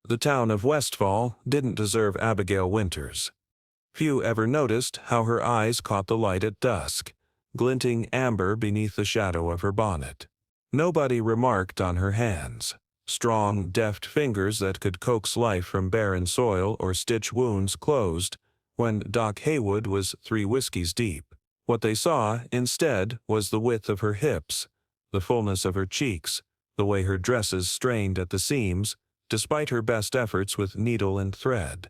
The town of Westfall didn't deserve Abigail Winters. Few ever noticed how her eyes caught the light at dusk, glinting amber beneath the shadow of her bonnet. Nobody remarked on her hands, strong, deft fingers that could coax life from barren soil or stitch wounds closed when Doc Haywood was 3 whiskeys deep. What they saw, instead, was the width of her hips, the fullness of her cheeks, the way her dresses strained at the seams, despite her best efforts with needle and thread.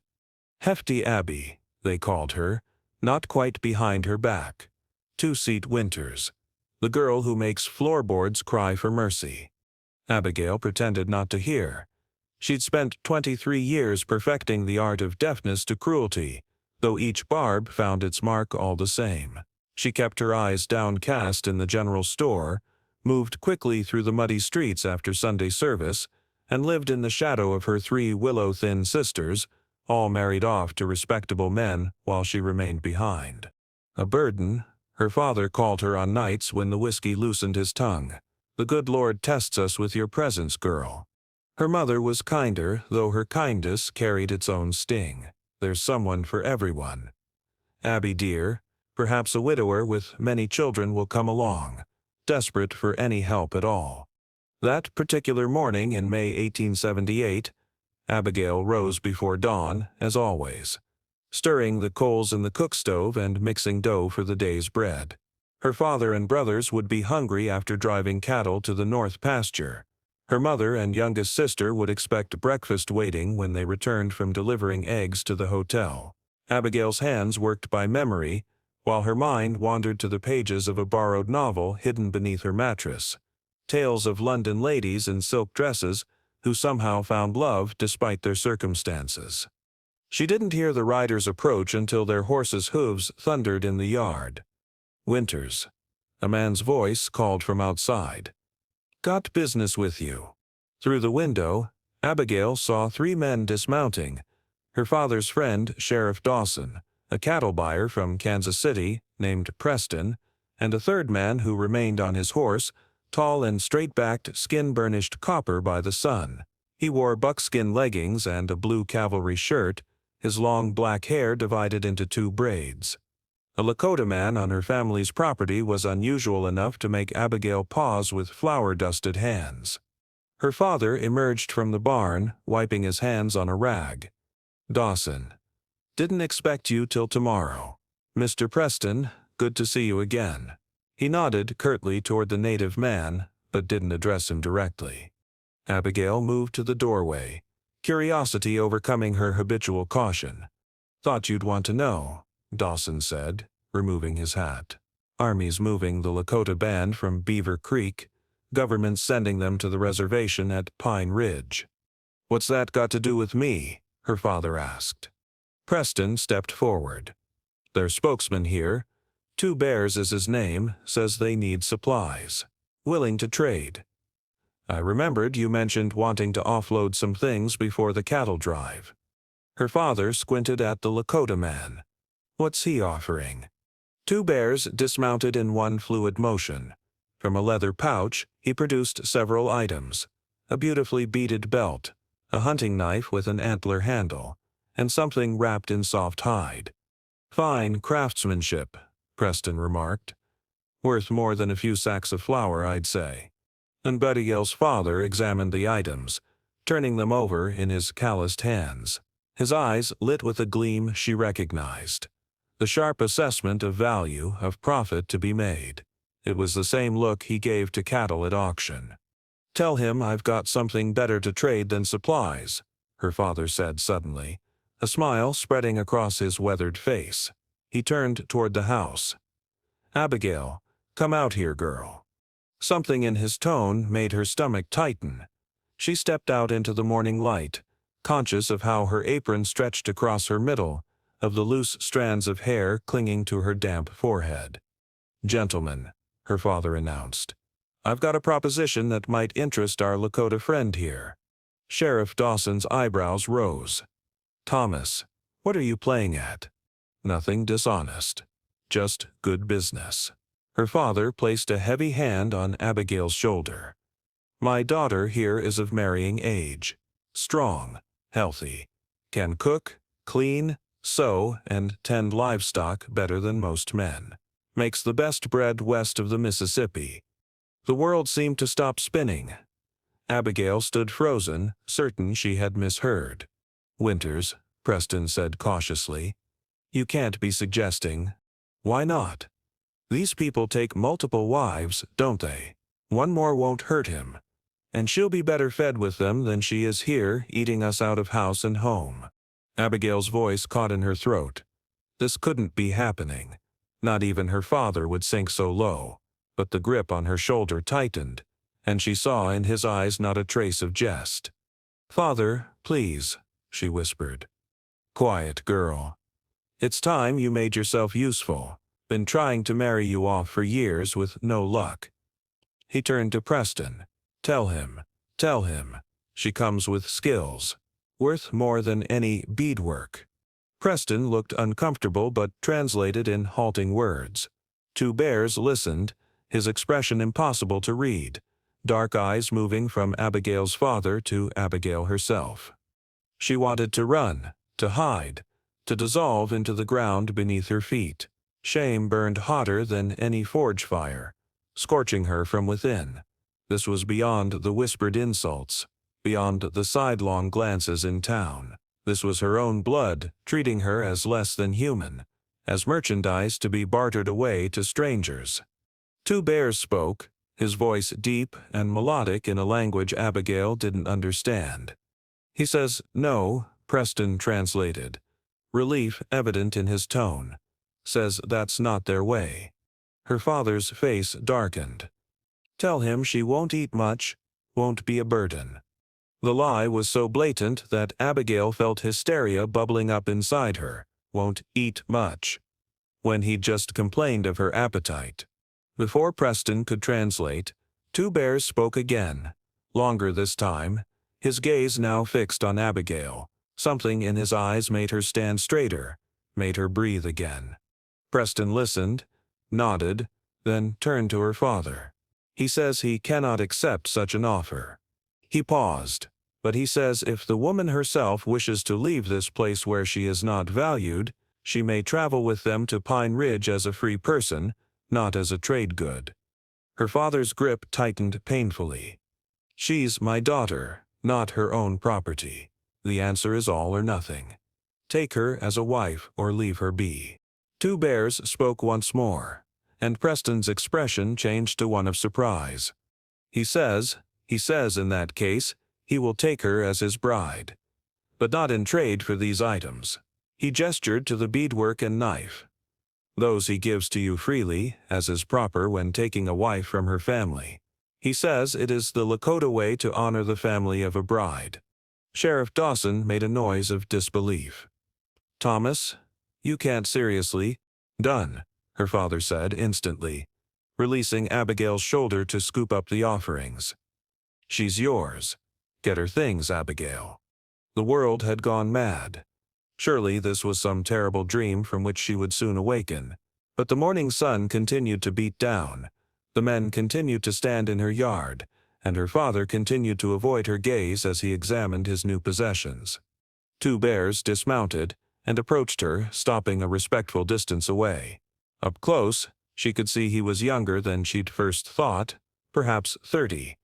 Hefty Abby, they called her, not quite behind her back. 2-seat Winters, the girl who makes floorboards cry for mercy. Abigail pretended not to hear. She'd spent 23 years perfecting the art of deafness to cruelty, though each barb found its mark all the same. She kept her eyes downcast in the general store, moved quickly through the muddy streets after Sunday service, and lived in the shadow of her 3 willow-thin sisters, all married off to respectable men while she remained behind. A burden, her father called her on nights when the whiskey loosened his tongue. The good Lord tests us with your presence, girl. Her mother was kinder, though her kindness carried its own sting. There's someone for everyone. Abby dear, perhaps a widower with many children will come along, desperate for any help at all. That particular morning in May 1878, Abigail rose before dawn, as always, stirring the coals in the cook stove and mixing dough for the day's bread. Her father and brothers would be hungry after driving cattle to the north pasture. Her mother and youngest sister would expect breakfast waiting when they returned from delivering eggs to the hotel. Abigail's hands worked by memory, while her mind wandered to the pages of a borrowed novel hidden beneath her mattress. Tales of London ladies in silk dresses who somehow found love despite their circumstances. She didn't hear the riders approach until their horses' hooves thundered in the yard. Winters. A man's voice called from outside. Got business with you. Through the window, Abigail saw 3 men dismounting. Her father's friend, Sheriff Dawson, a cattle buyer from Kansas City named Preston, and a third man who remained on his horse, tall and straight-backed, skin-burnished copper by the sun. He wore buckskin leggings and a blue cavalry shirt, his long black hair divided into 2 braids. A Lakota man on her family's property was unusual enough to make Abigail pause with flour-dusted hands. Her father emerged from the barn, wiping his hands on a rag. Dawson. Didn't expect you till tomorrow. Mr. Preston, good to see you again. He nodded curtly toward the native man, but didn't address him directly. Abigail moved to the doorway, curiosity overcoming her habitual caution. Thought you'd want to know, Dawson said, removing his hat. Armies moving the Lakota band from Beaver Creek, government sending them to the reservation at Pine Ridge. What's that got to do with me? Her father asked. Preston stepped forward. Their spokesman here, 2 Bears is his name, says they need supplies. Willing to trade. I remembered you mentioned wanting to offload some things before the cattle drive. Her father squinted at the Lakota man. What's he offering? 2 Bears dismounted in one fluid motion. From a leather pouch, he produced several items. A beautifully beaded belt, a hunting knife with an antler handle, and something wrapped in soft hide. Fine craftsmanship, Preston remarked. Worth more than a few sacks of flour, I'd say. And Abigail's father examined the items, turning them over in his calloused hands. His eyes lit with a gleam she recognized. The sharp assessment of value, of profit to be made. It was the same look he gave to cattle at auction. Tell him I've got something better to trade than supplies, her father said suddenly, a smile spreading across his weathered face. He turned toward the house. Abigail, come out here, girl. Something in his tone made her stomach tighten. She stepped out into the morning light, conscious of how her apron stretched across her middle, of the loose strands of hair clinging to her damp forehead. Gentlemen, her father announced, I've got a proposition that might interest our Lakota friend here. Sheriff Dawson's eyebrows rose. Thomas, what are you playing at? Nothing dishonest. Just good business. Her father placed a heavy hand on Abigail's shoulder. My daughter here is of marrying age. Strong. healthy, can cook, clean, sew, and tend livestock better than most men. Makes the best bread west of the Mississippi. The world seemed to stop spinning. Abigail stood frozen, certain she had misheard. Winters, Preston said cautiously. You can't be suggesting. Why not? These people take multiple wives, don't they? One more won't hurt him. And she'll be better fed with them than she is here, eating us out of house and home. Abigail's voice caught in her throat. This couldn't be happening. Not even her father would sink so low. But the grip on her shoulder tightened, and she saw in his eyes not a trace of jest. Father, please, she whispered. Quiet, girl. It's time you made yourself useful. Been trying to marry you off for years with no luck. He turned to Preston. Tell him. She comes with skills. Worth more than any beadwork. Preston looked uncomfortable but translated in halting words. Two Bears listened, his expression impossible to read, dark eyes moving from Abigail's father to Abigail herself. She wanted to run, to hide, to dissolve into the ground beneath her feet. Shame burned hotter than any forge fire, scorching her from within. This was beyond the whispered insults, beyond the sidelong glances in town. This was her own blood, treating her as less than human, as merchandise to be bartered away to strangers. Two Bears spoke, his voice deep and melodic in a language Abigail didn't understand. He says, no, Preston translated. Relief evident in his tone. Says that's not their way. Her father's face darkened. Tell him she won't eat much, won't be a burden. The lie was so blatant that Abigail felt hysteria bubbling up inside her. Won't eat much. When he'd just complained of her appetite. Before Preston could translate, Two Bears spoke again, longer this time, his gaze now fixed on Abigail. Something in his eyes made her stand straighter, made her breathe again. Preston listened, nodded, then turned to her father. He says he cannot accept such an offer. He paused, but he says if the woman herself wishes to leave this place where she is not valued, she may travel with them to Pine Ridge as a free person, not as a trade good. Her father's grip tightened painfully. She's my daughter, not her own property. The answer is all or nothing. Take her as a wife or leave her be. Two Bears spoke once more, and Preston's expression changed to one of surprise. He says in that case, he will take her as his bride. But not in trade for these items. He gestured to the beadwork and knife. Those he gives to you freely, as is proper when taking a wife from her family. He says it is the Lakota way to honor the family of a bride. Sheriff Dawson made a noise of disbelief. Thomas, you can't seriously. Done, her father said instantly, releasing Abigail's shoulder to scoop up the offerings. She's yours. Get her things, Abigail. The world had gone mad. Surely this was some terrible dream from which she would soon awaken. But the morning sun continued to beat down. The men continued to stand in her yard, and her father continued to avoid her gaze as he examined his new possessions. Two Bears dismounted and approached her, stopping a respectful distance away. Up close, she could see he was younger than she'd first thought, perhaps 30,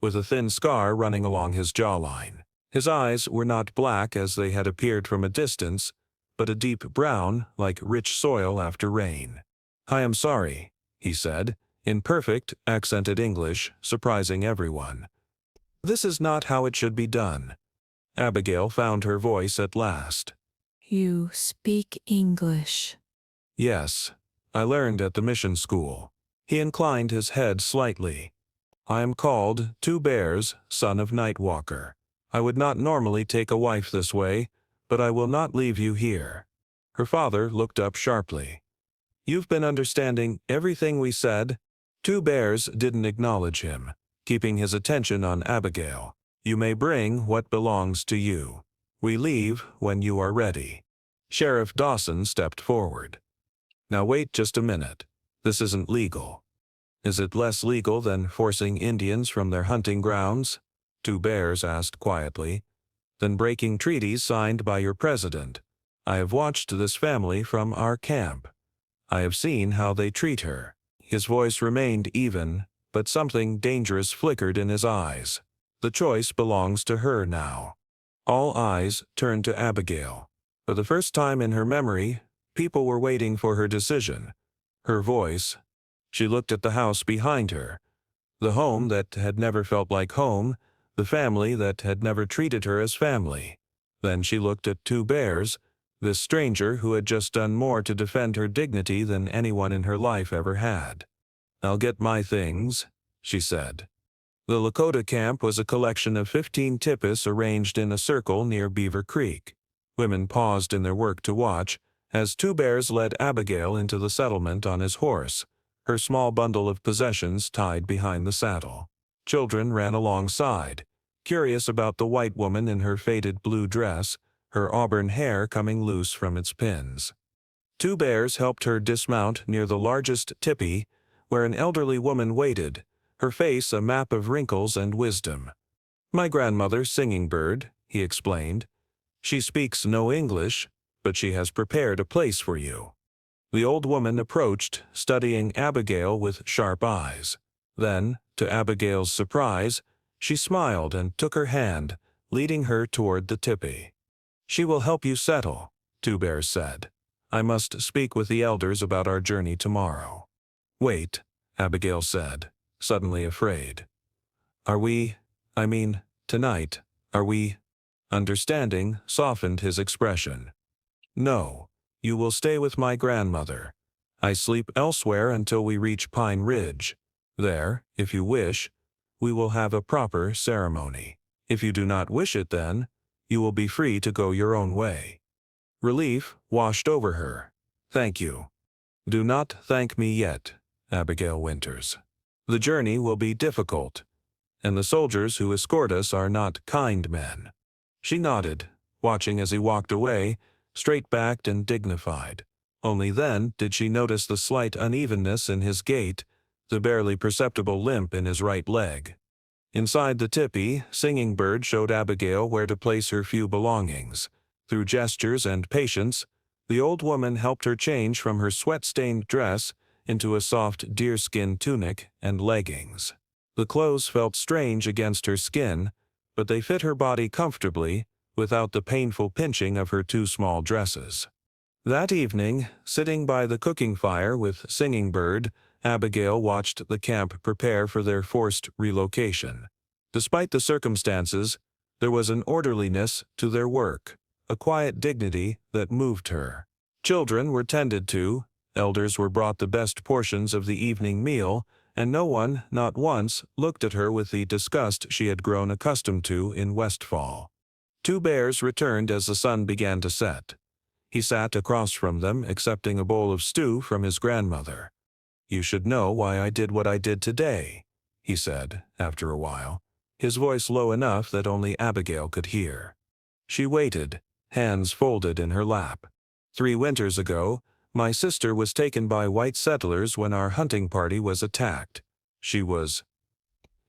with a thin scar running along his jawline. His eyes were not black as they had appeared from a distance, but a deep brown, like rich soil after rain. I am sorry, he said, in perfect, accented English, surprising everyone. This is not how it should be done. Abigail found her voice at last. You speak English? Yes, I learned at the mission school. He inclined his head slightly. I am called Two Bears, son of Nightwalker. I would not normally take a wife this way, but I will not leave you here. Her father looked up sharply. You've been understanding everything we said? Two Bears didn't acknowledge him, keeping his attention on Abigail. You may bring what belongs to you. We leave when you are ready. Sheriff Dawson stepped forward. Now wait just a minute. This isn't legal. Is it less legal than forcing Indians from their hunting grounds? Two Bears asked quietly. than breaking treaties signed by your president. I have watched this family from our camp. I have seen how they treat her." His voice remained even, but something dangerous flickered in his eyes. "The choice belongs to her now." All eyes turned to Abigail. For the first time in her memory, people were waiting for her decision. Her voice. She looked at the house behind her. The home that had never felt like home, the family that had never treated her as family. Then she looked at two bears, this stranger who had just done more to defend her dignity than anyone in her life ever had. "I'll get my things," she said. The Lakota camp was a collection of 15 tipis arranged in a circle near Beaver Creek. Women paused in their work to watch as Two Bears led Abigail into the settlement on his horse, her small bundle of possessions tied behind the saddle. Children ran alongside, curious about the white woman in her faded blue dress, her auburn hair coming loose from its pins. Two Bears helped her dismount near the largest tipi, where an elderly woman waited, her face a map of wrinkles and wisdom. "My grandmother, Singing Bird," he explained. "She speaks no English, but she has prepared a place for you." The old woman approached, studying Abigail with sharp eyes. Then, to Abigail's surprise, she smiled and took her hand, leading her toward the tipi. "She will help you settle," Two Bears said. "I must speak with the elders about our journey tomorrow." "Wait," Abigail said, suddenly afraid. Tonight, are we?" Understanding softened his expression. "No, you will stay with my grandmother. I sleep elsewhere until we reach Pine Ridge. There, if you wish, we will have a proper ceremony. If you do not wish it then, you will be free to go your own way." Relief washed over her. "Thank you." "Do not thank me yet, Abigail Winters. The journey will be difficult, and the soldiers who escort us are not kind men." She nodded, watching as he walked away, straight-backed and dignified. Only then did she notice the slight unevenness in his gait, the barely perceptible limp in his right leg. Inside the tipi, Singing Bird showed Abigail where to place her few belongings. Through gestures and patience, the old woman helped her change from her sweat-stained dress into a soft deerskin tunic and leggings. The clothes felt strange against her skin, but they fit her body comfortably, without the painful pinching of her two small dresses. That evening, sitting by the cooking fire with Singing Bird, Abigail watched the camp prepare for their forced relocation. Despite the circumstances, there was an orderliness to their work, a quiet dignity that moved her. Children were tended to, elders were brought the best portions of the evening meal, and no one, not once, looked at her with the disgust she had grown accustomed to in Westfall. Two Bears returned as the sun began to set. He sat across from them, accepting a bowl of stew from his grandmother. "You should know why I did what I did today," he said, after a while, his voice low enough that only Abigail could hear. She waited, hands folded in her lap. "3 winters ago, my sister was taken by white settlers when our hunting party was attacked. She was—"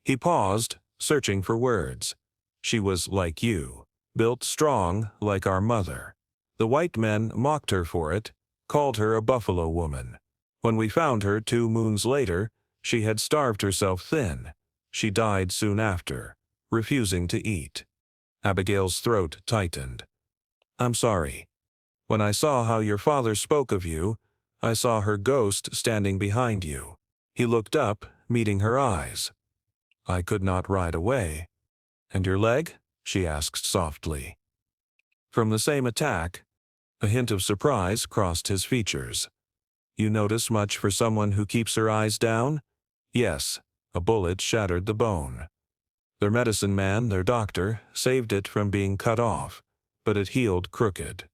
He paused, searching for words. "She was like you, built strong like our mother. The white men mocked her for it, called her a buffalo woman. When we found her 2 moons later, she had starved herself thin. She died soon after, refusing to eat." Abigail's throat tightened. "I'm sorry. When I saw how your father spoke of you, I saw her ghost standing behind you." He looked up, meeting her eyes. "I could not ride away." "And your leg?" she asked softly. "From the same attack." A hint of surprise crossed his features. "You notice much for someone who keeps her eyes down?" "Yes, a bullet shattered the bone. Their medicine man, their doctor, saved it from being cut off, but it healed crooked."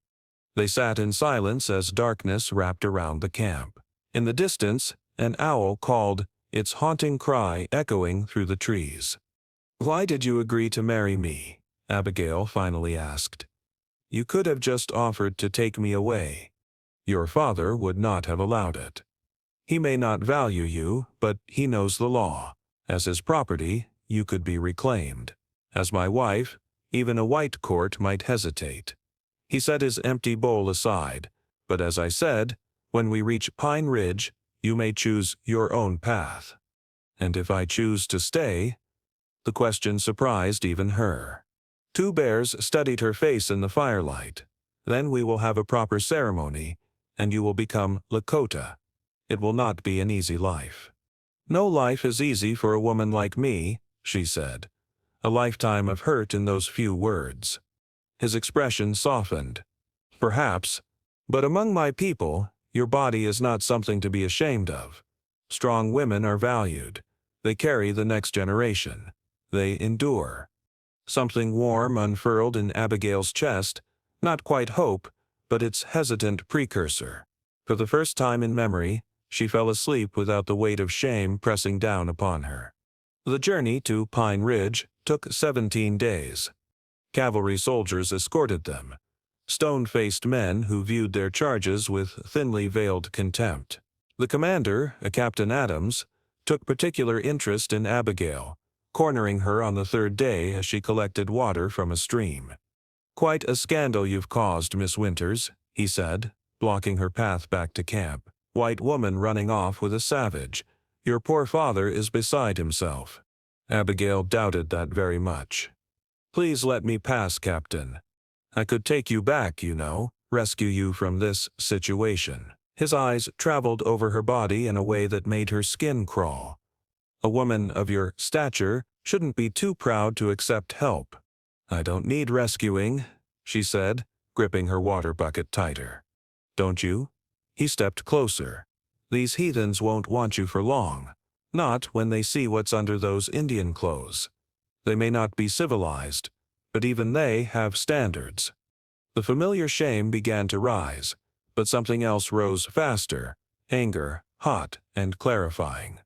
They sat in silence as darkness wrapped around the camp. In the distance, an owl called, its haunting cry echoing through the trees. "Why did you agree to marry me?" Abigail finally asked. "You could have just offered to take me away. Your father would not have allowed it. He may not value you, but he knows the law. As his property, you could be reclaimed. As my wife, Even a white court might hesitate. He set his empty bowl aside. But as I said, when we reach Pine Ridge, you may choose your own path. And if I choose to stay? The question surprised even her. Two Bears studied her face in the firelight. Then we will have a proper ceremony, and you will become Lakota. It will not be an easy life. No life is easy for a woman like me, she said. A lifetime of hurt in those few words. His expression softened. Perhaps, but among my people, your body is not something to be ashamed of. Strong women are valued. They carry the next generation. They endure. Something warm unfurled in Abigail's chest, not quite hope, but its hesitant precursor. For the first time in memory, she fell asleep without the weight of shame pressing down upon her. The journey to Pine Ridge took 17 days. Cavalry soldiers escorted them, stone-faced men who viewed their charges with thinly veiled contempt. The commander, a Captain Adams, took particular interest in Abigail, cornering her on the third day as she collected water from a stream. "Quite a scandal you've caused, Miss Winters," he said, blocking her path back to camp. "White woman running off with a savage. Your poor father is beside himself." Abigail doubted that very much. "Please let me pass, Captain. I could take you back, you know, rescue you from this situation." His eyes traveled over her body in a way that made her skin crawl. "A woman of your stature shouldn't be too proud to accept help." "I don't need rescuing," she said, gripping her water bucket tighter. "Don't you?" He stepped closer. "These heathens won't want you for long. Not when they see what's under those Indian clothes. They may not be civilized, but even they have standards." The familiar shame began to rise, but something else rose faster, anger, hot and clarifying.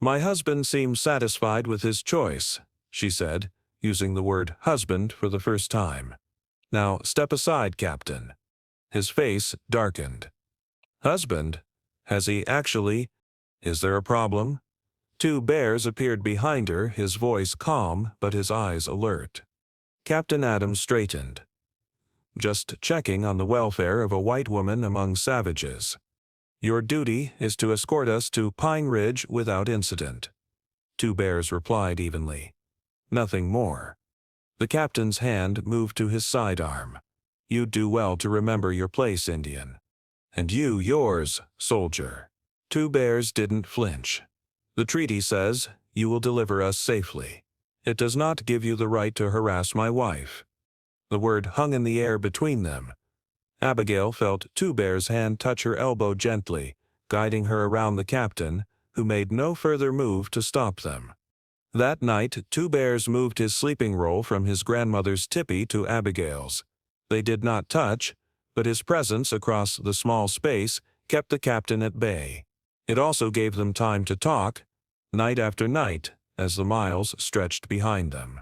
"My husband seems satisfied with his choice," she said, using the word husband for the first time. "Now step aside, Captain." His face darkened. "Husband? Has he actually? Is there a problem?" Two Bears appeared behind her, his voice calm but his eyes alert. Captain Adams straightened. "Just checking on the welfare of a white woman among savages. Your duty is to escort us to Pine Ridge without incident." Two Bears replied evenly. Nothing more. The captain's hand moved to his sidearm. "You'd do well to remember your place, Indian. And you yours, soldier." Two Bears didn't flinch. "The treaty says you will deliver us safely. It does not give you the right to harass my wife." The word hung in the air between them. Abigail felt Two Bears' hand touch her elbow gently, guiding her around the captain, who made no further move to stop them. That night, Two Bears moved his sleeping roll from his grandmother's tippy to Abigail's. They did not touch, but his presence across the small space kept the captain at bay. It also gave them time to talk, night after night, as the miles stretched behind them.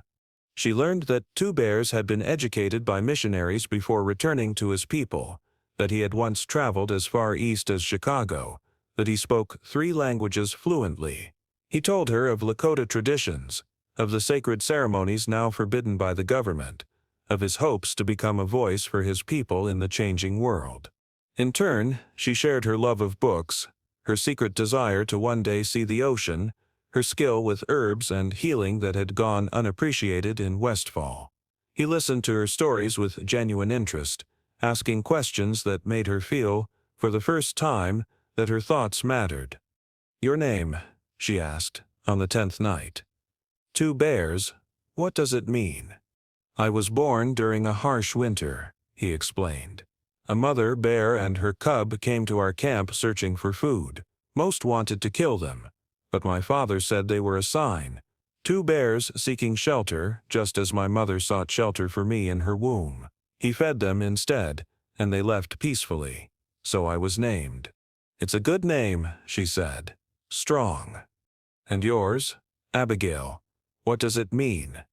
She learned that Two Bears had been educated by missionaries before returning to his people, that he had once traveled as far east as Chicago, that he spoke 3 languages fluently. He told her of Lakota traditions, of the sacred ceremonies now forbidden by the government, of his hopes to become a voice for his people in the changing world. In turn, she shared her love of books, her secret desire to one day see the ocean, her skill with herbs and healing that had gone unappreciated in Westfall. He listened to her stories with genuine interest, asking questions that made her feel, for the first time, that her thoughts mattered. "Your name?" she asked, on the 10th night. "Two Bears? What does it mean?" "I was born during a harsh winter," he explained. "A mother bear and her cub came to our camp searching for food. Most wanted to kill them, but my father said they were a sign. 2 bears seeking shelter, just as my mother sought shelter for me in her womb. He fed them instead, and they left peacefully. So I was named." "It's a good name," she said. "Strong." "And yours?" "Abigail. What does it mean?"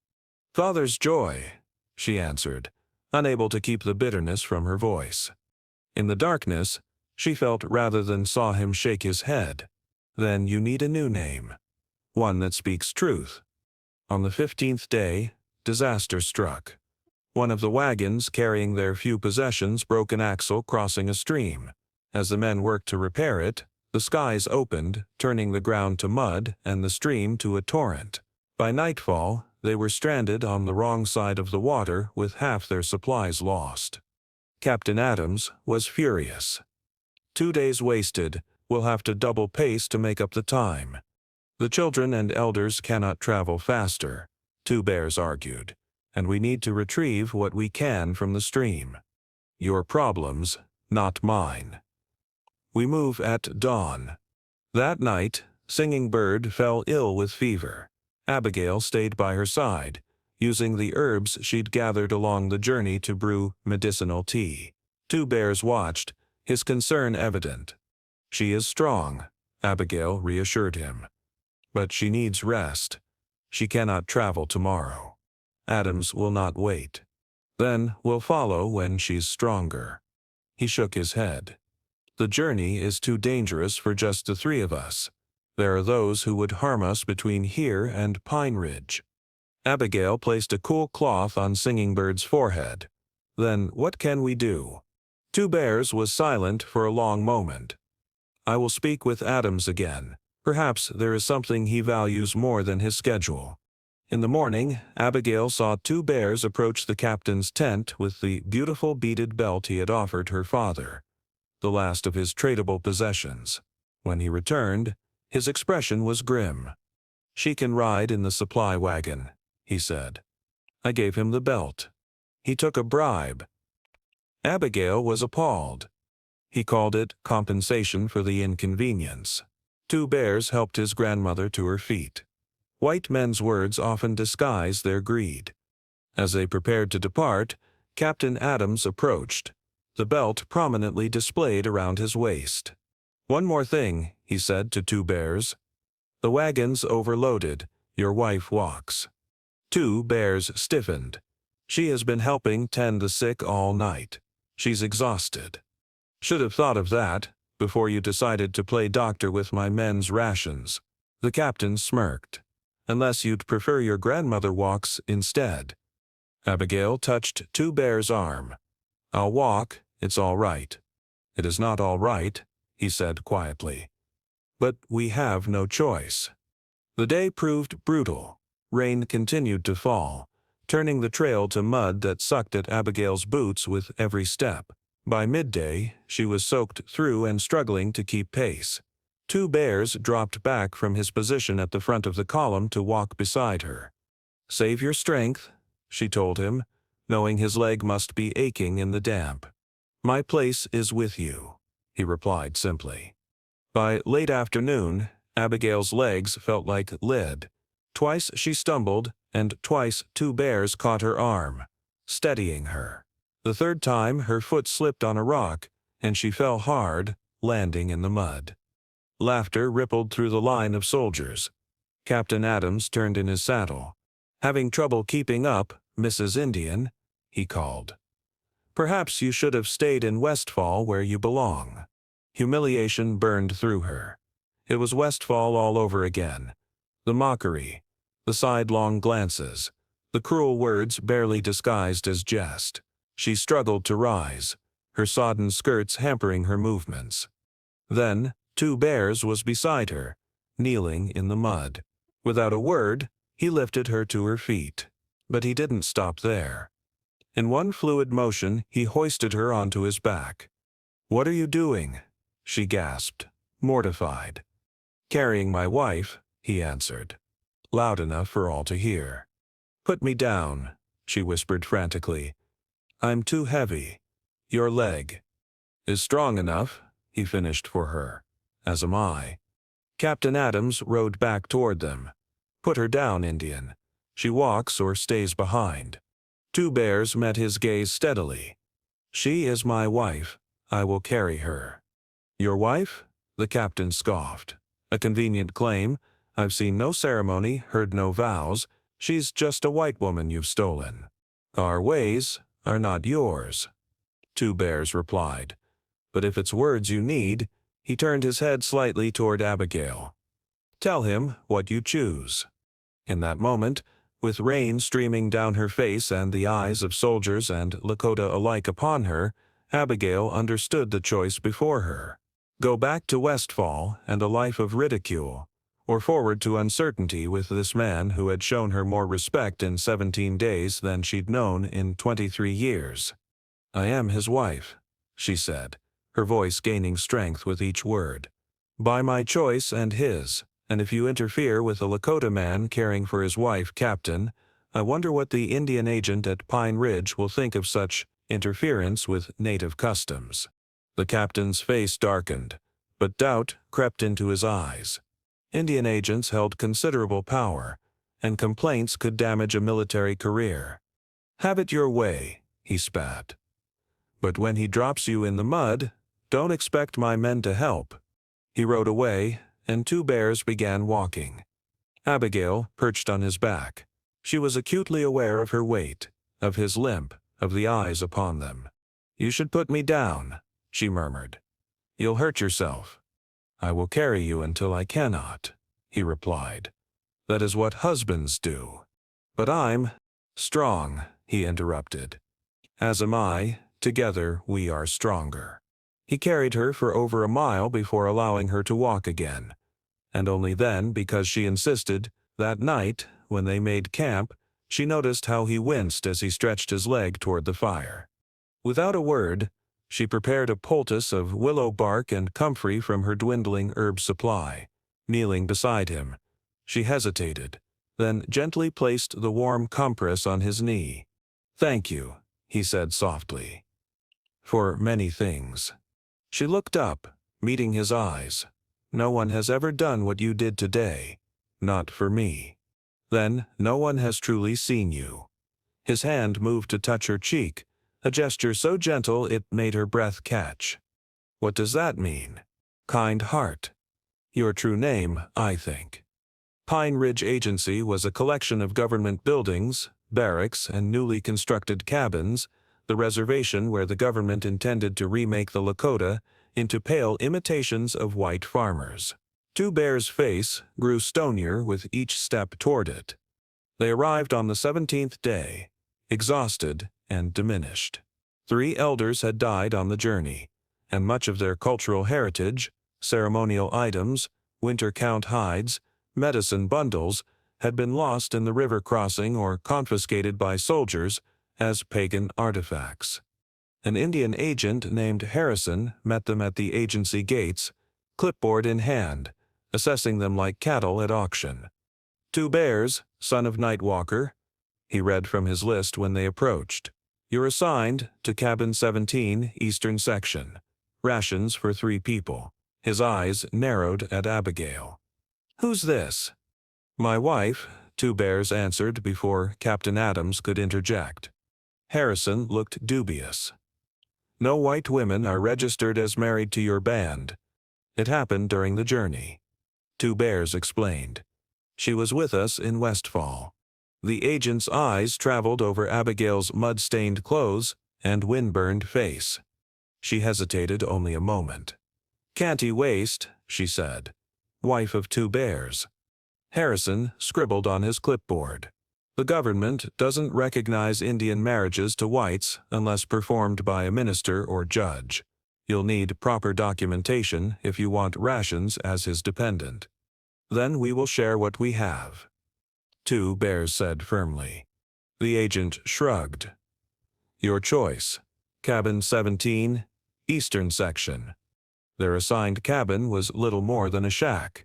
"Father's joy," she answered, unable to keep the bitterness from her voice. In the darkness, she felt rather than saw him shake his head. "Then you need a new name. One that speaks truth." On the 15th day, disaster struck. One of the wagons carrying their few possessions broke an axle crossing a stream. As the men worked to repair it, the skies opened, turning the ground to mud and the stream to a torrent. By nightfall, they were stranded on the wrong side of the water with half their supplies lost. Captain Adams was furious. 2 days wasted. We'll have to double pace to make up the time. The children and elders cannot travel faster, Two Bears argued, and we need to retrieve what we can from the stream. Your problems, not mine. We move at dawn. That night, Singing Bird fell ill with fever. Abigail stayed by her side, using the herbs she'd gathered along the journey to brew medicinal tea. Two Bears watched, his concern evident. She is strong, Abigail reassured him. But she needs rest. She cannot travel tomorrow. Adams will not wait. Then we'll follow when she's stronger. He shook his head. The journey is too dangerous for just the 3 of us. There are those who would harm us between here and Pine Ridge. Abigail placed a cool cloth on Singing Bird's forehead. Then what can we do? Two Bears was silent for a long moment. I will speak with Adams again. Perhaps there is something he values more than his schedule. In the morning, Abigail saw Two Bears approach the captain's tent with the beautiful beaded belt he had offered her father, the last of his tradable possessions. When he returned, his expression was grim. She can ride in the supply wagon, he said. I gave him the belt. He took a bribe. Abigail was appalled. He called it compensation for the inconvenience. Two Bears helped his grandmother to her feet. White men's words often disguise their greed. As they prepared to depart, Captain Adams approached, the belt prominently displayed around his waist. One more thing, he said to Two Bears. The wagon's overloaded. Your wife walks. Two Bears stiffened. She has been helping tend the sick all night. She's exhausted. Should have thought of that before you decided to play doctor with my men's rations. The captain smirked. Unless you'd prefer your grandmother walks instead. Abigail touched Two Bears' arm. I'll walk, it's all right. It is not all right, he said quietly. But we have no choice. The day proved brutal. Rain continued to fall, turning the trail to mud that sucked at Abigail's boots with every step. By midday, she was soaked through and struggling to keep pace. Two Bears dropped back from his position at the front of the column to walk beside her. Save your strength, she told him, knowing his leg must be aching in the damp. My place is with you, he replied simply. By late afternoon, Abigail's legs felt like lead. Twice she stumbled, and twice Two Bears caught her arm, steadying her. The third time her foot slipped on a rock, and she fell hard, landing in the mud. Laughter rippled through the line of soldiers. Captain Adams turned in his saddle. Having trouble keeping up, Mrs. Indian, he called. Perhaps you should have stayed in Westfall where you belong. Humiliation burned through her. It was Westfall all over again. The mockery, the sidelong glances, the cruel words barely disguised as jest. She struggled to rise, her sodden skirts hampering her movements. Then, Two Bears was beside her, kneeling in the mud. Without a word, he lifted her to her feet. But he didn't stop there. In one fluid motion, he hoisted her onto his back. What are you doing? She gasped, mortified. Carrying my wife, he answered, loud enough for all to hear. Put me down, she whispered frantically. I'm too heavy. Your leg is strong enough, he finished for her, as am I. Captain Adams rode back toward them. Put her down, Indian. She walks or stays behind. Two Bears met his gaze steadily. She is my wife. I will carry her. Your wife? The captain scoffed. A convenient claim. I've seen no ceremony, heard no vows. She's just a white woman you've stolen. Our ways are not yours, Two Bears replied. But if it's words you need, he turned his head slightly toward Abigail. Tell him what you choose. In that moment, With rain streaming down her face and the eyes of soldiers and Lakota alike upon her, Abigail understood the choice before her. Go back to Westfall and a life of ridicule, or forward to uncertainty with this man who had shown her more respect in 17 days than she'd known in 23 years. "I am his wife," she said, her voice gaining strength with each word. "By my choice and his, and if you interfere with a Lakota man caring for his wife, Captain, I wonder what the Indian agent at Pine Ridge will think of such interference with native customs." The captain's face darkened, but doubt crept into his eyes. Indian agents held considerable power, and complaints could damage a military career. "Have it your way," he spat. "But when he drops you in the mud, don't expect my men to help." He rode away, and two bears began walking. Abigail perched on his back. She was acutely aware of her weight, of his limp, of the eyes upon them. "You should put me down," she murmured. "You'll hurt yourself." "I will carry you until I cannot," he replied. "That is what husbands do." "But I'm strong," he interrupted. "As am I. Together we are stronger." He carried her for over a mile before allowing her to walk again, and only then because she insisted. That night, when they made camp, she noticed how he winced as he stretched his leg toward the fire. Without a word, she prepared a poultice of willow bark and comfrey from her dwindling herb supply. Kneeling beside him, she hesitated, then gently placed the warm compress on his knee. "Thank you," he said softly. "For many things." She looked up, meeting his eyes. "No one has ever done what you did today. Not for me." "Then no one has truly seen you." His hand moved to touch her cheek, a gesture so gentle it made her breath catch. "What does that mean?" "Kind heart. Your true name, I think." Pine Ridge Agency was a collection of government buildings, barracks, and newly constructed cabins, the reservation where the government intended to remake the Lakota into pale imitations of white farmers. Two Bear's face grew stonier with each step toward it. They arrived on the 17th day, exhausted and diminished. 3 elders had died on the journey, and much of their cultural heritage, ceremonial items, winter count hides, medicine bundles, had been lost in the river crossing or confiscated by soldiers as pagan artifacts. An Indian agent named Harrison met them at the agency gates, clipboard in hand, assessing them like cattle at auction. "Two Bears, son of Nightwalker," he read from his list when they approached. "You're assigned to cabin 17, eastern section. Rations for 3 people." His eyes narrowed at Abigail. "Who's this?" "My wife," Two Bears answered before Captain Adams could interject. Harrison looked dubious. "No white women are registered as married to your band. It happened during the journey." Two Bears explained. "She was with us in Westfall." The agent's eyes traveled over Abigail's mud-stained clothes and wind-burned face. She hesitated only a moment. "Canty waist," she said. "Wife of Two Bears." Harrison scribbled on his clipboard. "The government doesn't recognize Indian marriages to whites unless performed by a minister or judge. You'll need proper documentation if you want rations as his dependent. Then we will share what we have." Two Bears said firmly. The agent shrugged. "Your choice. Cabin 17, eastern section." Their assigned cabin was little more than a shack.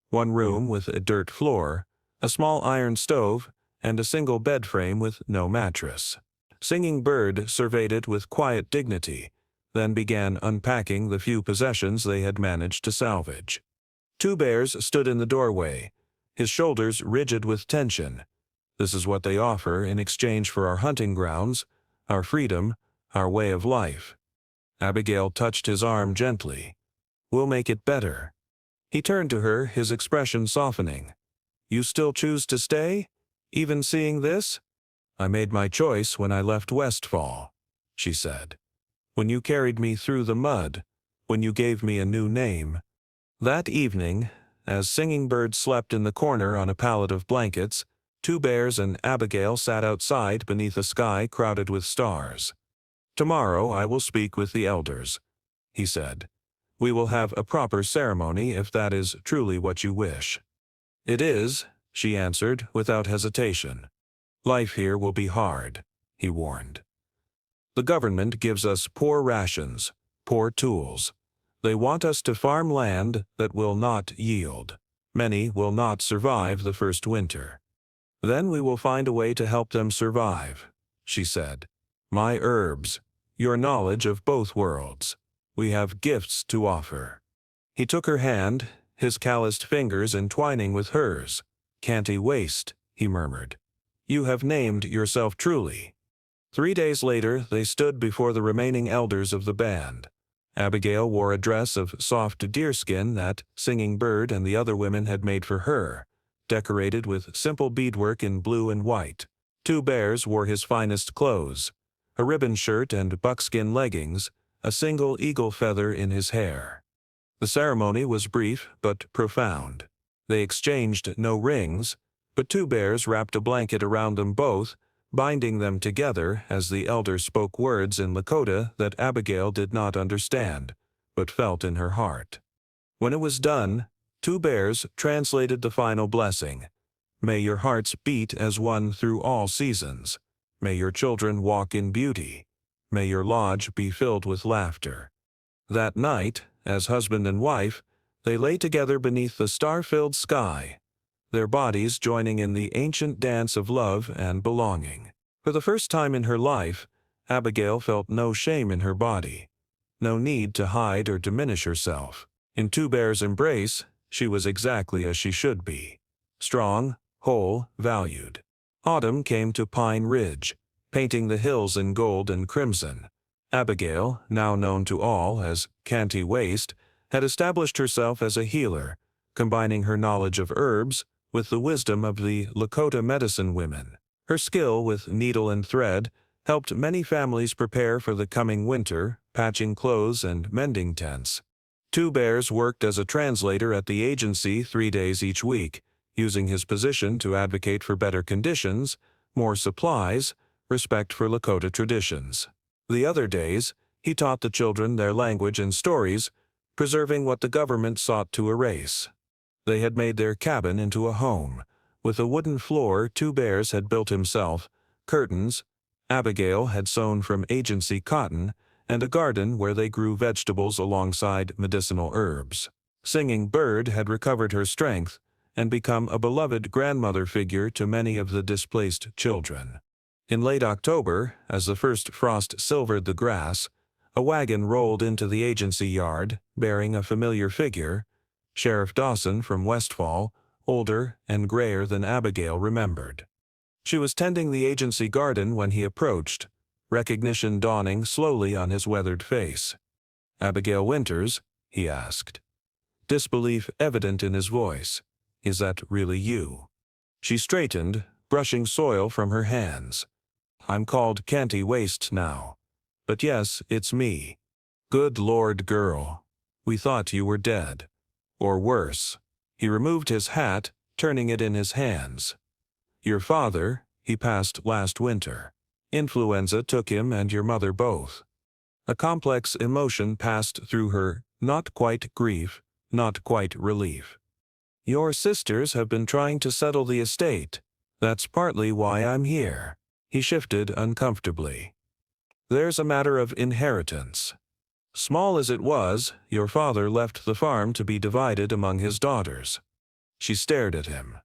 1 room with a dirt floor, a small iron stove, and a single bed frame with no mattress. Singing Bird surveyed it with quiet dignity, then began unpacking the few possessions they had managed to salvage. Two Bears stood in the doorway, his shoulders rigid with tension. "This is what they offer in exchange for our hunting grounds, our freedom, our way of life." Abigail touched his arm gently. "We'll make it better." He turned to her, his expression softening. "You still choose to stay, even seeing this?" "I made my choice when I left Westfall," she said. "When you carried me through the mud, when you gave me a new name." That evening, as Singing Bird slept in the corner on a pallet of blankets, Two Bears and Abigail sat outside beneath a sky crowded with stars. "Tomorrow I will speak with the elders," he said. "We will have a proper ceremony if that is truly what you wish." "It is," she answered without hesitation. "Life here will be hard," he warned. "The government gives us poor rations, poor tools. They want us to farm land that will not yield. Many will not survive the first winter. Then we will find a way to help them survive," she said. "My herbs, your knowledge of both worlds. We have gifts to offer." He took her hand, his calloused fingers entwining with hers. "Can't waste," he murmured. "You have named yourself truly." 3 days later, they stood before the remaining elders of the band. Abigail wore a dress of soft deerskin that Singing Bird and the other women had made for her, decorated with simple beadwork in blue and white. Two Bears wore his finest clothes, a ribbon shirt and buckskin leggings, a single eagle feather in his hair. The ceremony was brief but profound. They exchanged no rings, but Two Bears wrapped a blanket around them both, binding them together as the elder spoke words in Lakota that Abigail did not understand, but felt in her heart. When it was done, Two Bears translated the final blessing. "May your hearts beat as one through all seasons. May your children walk in beauty. May your lodge be filled with laughter." That night, as husband and wife, they lay together beneath the star-filled sky, their bodies joining in the ancient dance of love and belonging. For the first time in her life, Abigail felt no shame in her body, no need to hide or diminish herself. In Two Bears' embrace, she was exactly as she should be: strong, whole, valued. Autumn came to Pine Ridge, painting the hills in gold and crimson. Abigail, now known to all as Canty Waste, had established herself as a healer, combining her knowledge of herbs with the wisdom of the Lakota medicine women. Her skill with needle and thread helped many families prepare for the coming winter, patching clothes and mending tents. Two Bears worked as a translator at the agency 3 days each week, using his position to advocate for better conditions, more supplies, respect for Lakota traditions. The other days, he taught the children their language and stories, preserving what the government sought to erase. They had made their cabin into a home. With a wooden floor Two Bears had built himself, curtains Abigail had sewn from agency cotton, and a garden where they grew vegetables alongside medicinal herbs. Singing Bird had recovered her strength and become a beloved grandmother figure to many of the displaced children. In late October, as the first frost silvered the grass, a wagon rolled into the agency yard, bearing a familiar figure, Sheriff Dawson from Westfall, older and grayer than Abigail remembered. She was tending the agency garden when he approached, recognition dawning slowly on his weathered face. "Abigail Winters?" he asked. Disbelief evident in his voice. "Is that really you?" She straightened, brushing soil from her hands. "I'm called Canty Waste now. But yes, it's me." "Good Lord, girl. We thought you were dead. Or worse." He removed his hat, turning it in his hands. "Your father, he passed last winter. Influenza took him and your mother both." A complex emotion passed through her, not quite grief, not quite relief. "Your sisters have been trying to settle the estate. That's partly why I'm here." He shifted uncomfortably. "There's a matter of inheritance. Small as it was, your father left the farm to be divided among his daughters." She stared at him.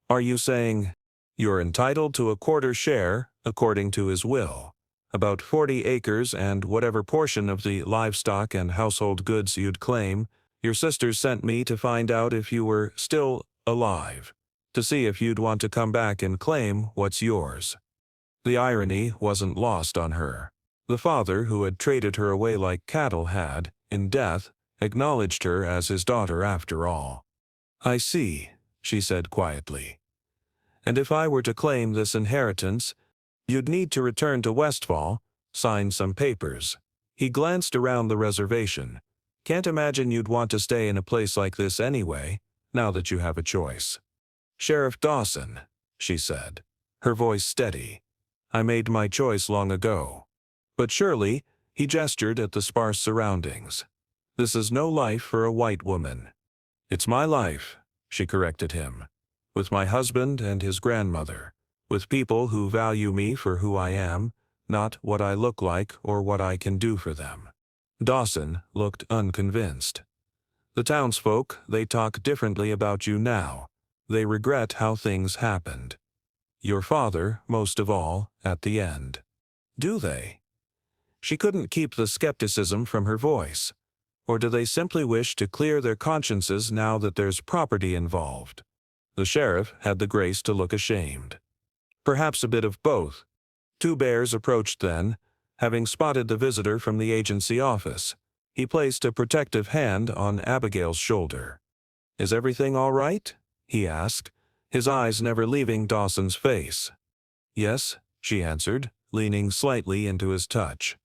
"Are you saying you're entitled to a quarter share, according to his will? About 40 acres and whatever portion of the livestock and household goods you'd claim. Your sisters sent me to find out if you were still alive, to see if you'd want to come back and claim what's yours." The irony wasn't lost on her. The father who had traded her away like cattle had, in death, acknowledged her as his daughter after all. "I see," she said quietly. "And if I were to claim this inheritance, you'd need to return to Westfall, sign some papers." He glanced around the reservation. "Can't imagine you'd want to stay in a place like this anyway, now that you have a choice." "Sheriff Dawson," she said, her voice steady. I made my choice long ago. But surely, he gestured at the sparse surroundings. This is no life for a white woman. It's my life, she corrected him, with my husband and his grandmother, with people who value me for who I am, not what I look like or what I can do for them. Dawson looked unconvinced. The townsfolk, they talk differently about you now. They regret how things happened. Your father, most of all, at the end. Do they? She couldn't keep the skepticism from her voice. Or do they simply wish to clear their consciences now that there's property involved? The sheriff had the grace to look ashamed. Perhaps a bit of both. Two Bears approached then, having spotted the visitor from the agency office. He placed a protective hand on Abigail's shoulder. Is everything all right? He asked, his eyes never leaving Dawson's face. Yes, she answered, leaning slightly into his touch.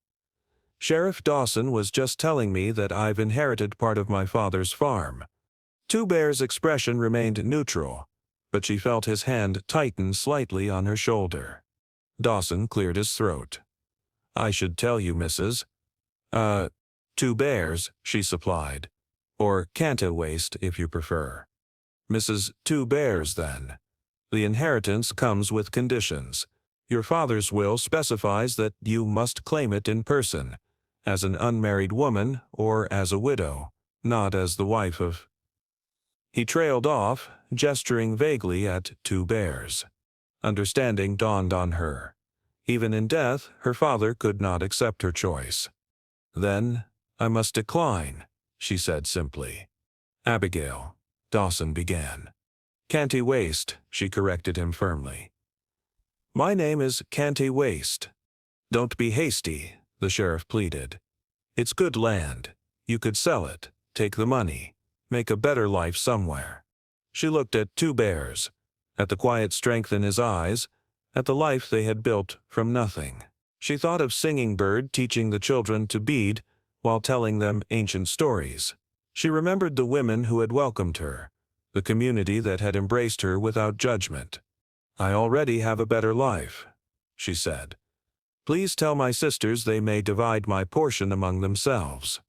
Sheriff Dawson was just telling me that I've inherited part of my father's farm. Two Bear's expression remained neutral, but she felt his hand tighten slightly on her shoulder. Dawson cleared his throat. I should tell you, Mrs. Two Bears, she supplied. Or Cantawaist, if you prefer. Mrs. Two Bears, then. The inheritance comes with conditions. Your father's will specifies that you must claim it in person, as an unmarried woman or as a widow, not as the wife of... He trailed off, gesturing vaguely at Two Bears. Understanding dawned on her. Even in death, her father could not accept her choice. Then, I must decline, she said simply. Abigail, Dawson began. Cantawaist, she corrected him firmly. My name is Cantawaist. Don't be hasty, the sheriff pleaded. It's good land. You could sell it, take the money, make a better life somewhere. She looked at Two Bears, at the quiet strength in his eyes, at the life they had built from nothing. She thought of Singing Bird teaching the children to bead while telling them ancient stories. She remembered the women who had welcomed her, the community that had embraced her without judgment. I already have a better life, she said. Please tell my sisters they may divide my portion among themselves.